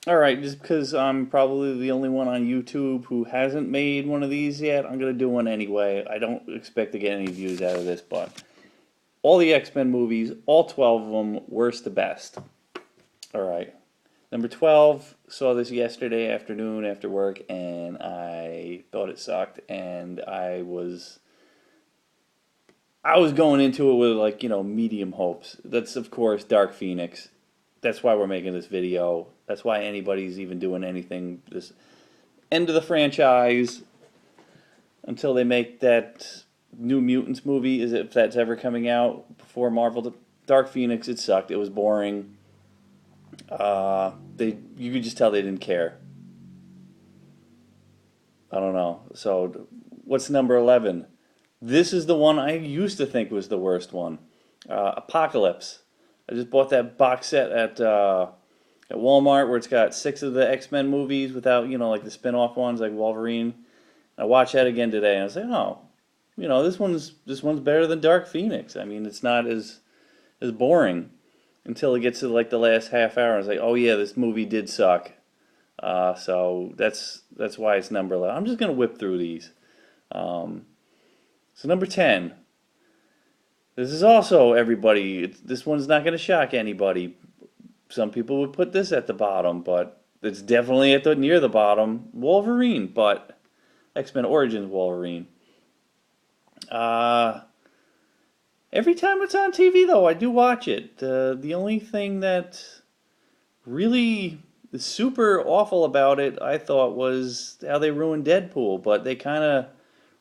Alright, just because I'm probably the only one on YouTube who hasn't made one of these yet, I'm gonna do one anyway. I don't expect to get any views out of this, but all the X-Men movies, all 12 of them, worst to best. Alright. Number 12, saw this yesterday afternoon after work, and I thought it sucked, and I was going into it with, like, medium hopes. That's, of course, Dark Phoenix. That's why we're making this video. That's why anybody's even doing anything this end of the franchise until they make that New Mutants movie, is if that's ever coming out before Marvel. Dark Phoenix, it sucked. It was boring. You could just tell they didn't care. I don't know. So, what's number 11? This is the one I used to think was the worst one. Apocalypse. I just bought that box set at Walmart where it's got 6 of the X-Men movies without, like the spin-off ones like Wolverine. I watched that again today and I was like, oh, this one's better than Dark Phoenix. I mean, it's not as boring until it gets to like the last half hour. I was like, oh yeah, this movie did suck. So that's why it's number 11. I'm just gonna whip through these. Um, so number 10. This is also everybody. This one's not gonna shock anybody. Some people would put this at the bottom, but it's definitely near the bottom. Wolverine, but X-Men Origins Wolverine. Uh, every time it's on TV, though, I do watch it. The only thing that really is super awful about it, I thought, was how they ruined Deadpool. But they kind of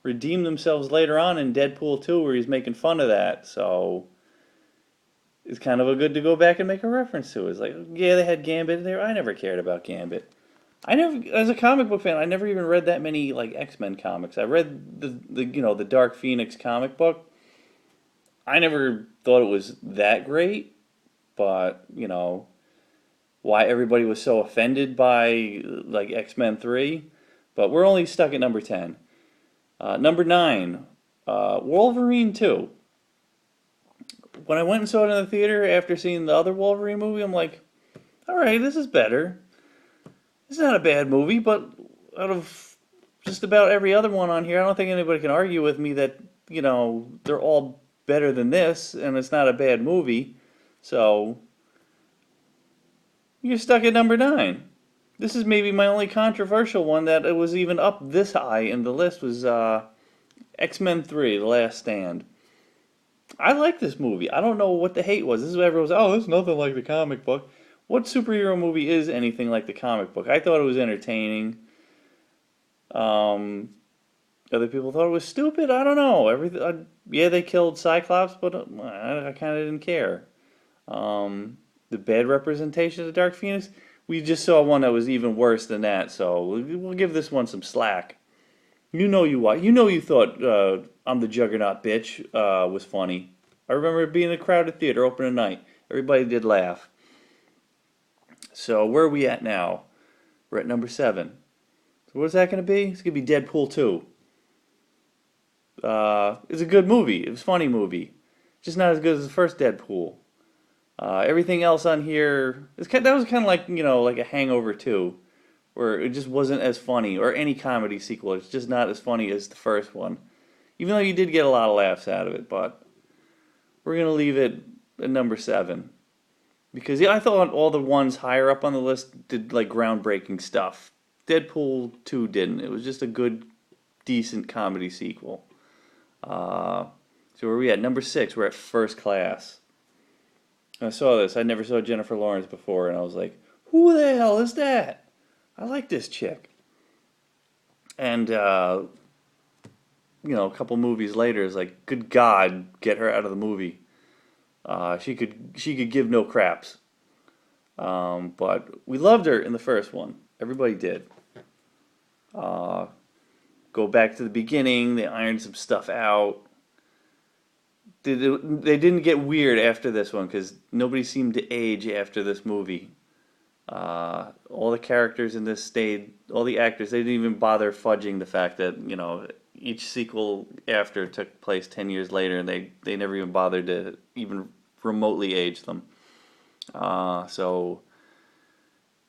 redeemed themselves later on in Deadpool 2, where he's making fun of that. So it's kind of a good to go back and make a reference to. It's like, yeah, they had Gambit there. I never cared about Gambit. I never, as a comic book fan, I never even read that many like X-Men comics. I read the Dark Phoenix comic book. I never thought it was that great, but why everybody was so offended by like X-Men 3. But we're only stuck at number 10. Number 9, Wolverine 2. When I went and saw it in the theater after seeing the other Wolverine movie, I'm like, all right, this is better. It's not a bad movie, but out of just about every other one on here, I don't think anybody can argue with me that, they're all better than this, and it's not a bad movie. So, you're stuck at number 9. This is maybe my only controversial one that it was even up this high in the list was X-Men 3, The Last Stand. I like this movie. I don't know what the hate was. This is what everyone was, oh, it's nothing like the comic book. What superhero movie is anything like the comic book? I thought it was entertaining. Um, Other people thought it was stupid. I don't know. Yeah, they killed Cyclops, but I kind of didn't care. The bad representation of the Dark Phoenix. We just saw one that was even worse than that, so we'll give this one some slack. You thought I'm the Juggernaut bitch was funny. I remember it being in a crowded theater opening night. Everybody did laugh. So where are we at now? We're at number 7. So what's that going to be? It's going to be Deadpool 2. It's a good movie. It was a funny movie. Just not as good as the first Deadpool. Everything else on here, that was kind of like, like a Hangover 2, where it just wasn't as funny, or any comedy sequel. It's just not as funny as the first one. Even though you did get a lot of laughs out of it, but we're going to leave it at number 7. Because yeah, I thought all the ones higher up on the list did like groundbreaking stuff. Deadpool 2 didn't. It was just a good, decent comedy sequel. So where are we at? Number 6, we're at First Class. I saw this. I never saw Jennifer Lawrence before, and I was like, who the hell is that? I like this chick. And, a couple movies later, it's like, good God, get her out of the movie. She could give no craps. But we loved her in the first one. Everybody did. Go back to the beginning. They ironed some stuff out. They didn't get weird after this one because nobody seemed to age after this movie. All the characters in this stayed. All the actors, they didn't even bother fudging the fact that each sequel after took place 10 years later, and they never even bothered to even remotely age them. So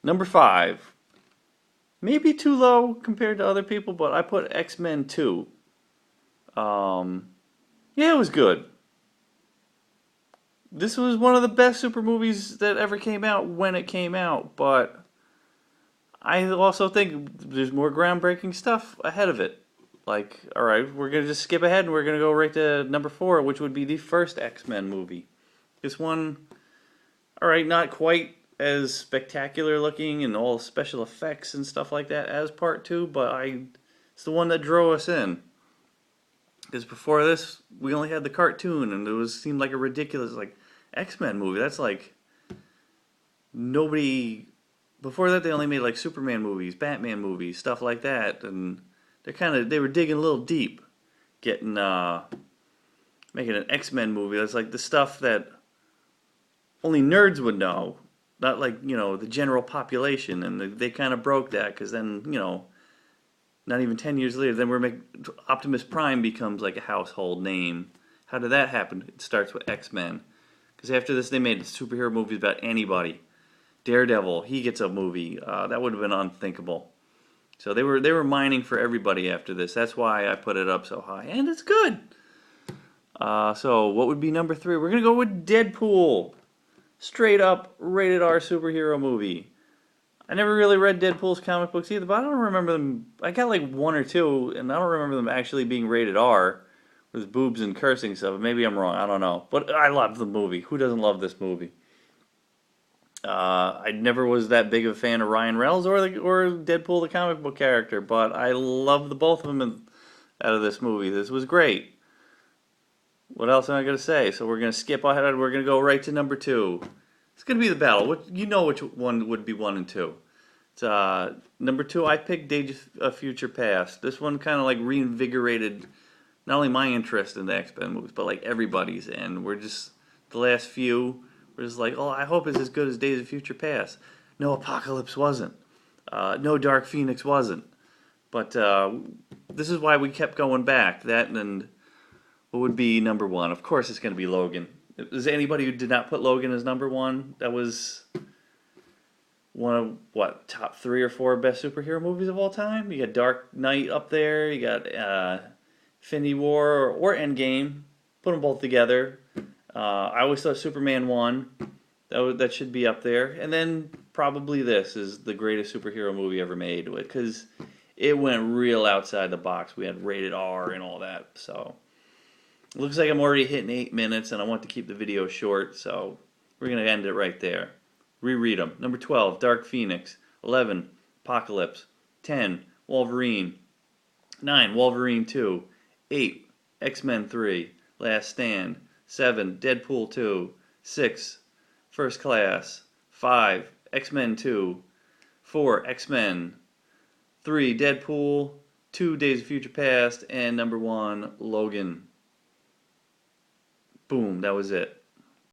Number 5. Maybe too low compared to other people, but I put X-Men 2. Yeah, it was good. This was one of the best super movies that ever came out when it came out, but I also think there's more groundbreaking stuff ahead of it. Like, alright, we're going to just skip ahead and we're going to go right to number 4, which would be the first X-Men movie. This one, alright, not quite as spectacular looking and all special effects and stuff like that as part 2, but it's the one that drew us in. Because before this, we only had the cartoon, and seemed like a ridiculous X-Men movie. That's like nobody. Before that, they only made like Superman movies, Batman movies, stuff like that, and they were digging a little deep, getting making an X-Men movie. That's like the stuff that only nerds would know, not like the general population, and they kind of broke that because then not even 10 years later, then Optimus Prime becomes like a household name. How did that happen? It starts with X-Men. Because after this, they made superhero movies about anybody. Daredevil, he gets a movie. That would have been unthinkable. So they were mining for everybody after this. That's why I put it up so high. And it's good. So what would be number 3? We're going to go with Deadpool. Straight up rated R superhero movie. I never really read Deadpool's comic books either, but I don't remember them. I got like 1 or 2, and I don't remember them actually being rated R with boobs and cursing stuff. Maybe I'm wrong. I don't know. But I love the movie. Who doesn't love this movie? I never was that big of a fan of Ryan Reynolds or Deadpool, the comic book character, but I love the both of them out of this movie. This was great. What else am I going to say? So we're going to skip ahead. We're going to go right to number 2. It's going to be the battle. You know which one would be 1 and 2. It's, number 2, I picked Days of Future Past. This one kind of like reinvigorated not only my interest in the X-Men movies, but like everybody's. And the last few, we're just like, oh, I hope it's as good as Days of Future Past. No, Apocalypse wasn't. No, Dark Phoenix wasn't. But this is why we kept going back. That and what would be number 1? Of course it's going to be Logan. Is there anybody who did not put Logan as number 1? That was one of, top 3 or 4 best superhero movies of all time? You got Dark Knight up there. You got Infinity War or Endgame. Put them both together. I always thought Superman 1. That should be up there. And then probably this is the greatest superhero movie ever made, because it went real outside the box. We had rated R and all that. So it looks like I'm already hitting 8 minutes, and I want to keep the video short, so we're going to end it right there. Reread them. Number 12, Dark Phoenix. 11, Apocalypse. 10, Wolverine. 9, Wolverine 2. 8, X-Men 3, Last Stand. 7, Deadpool 2. 6, First Class. 5, X-Men 2. 4, X-Men. 3, Deadpool. 2, Days of Future Past. And number 1, Logan. Boom, that was it.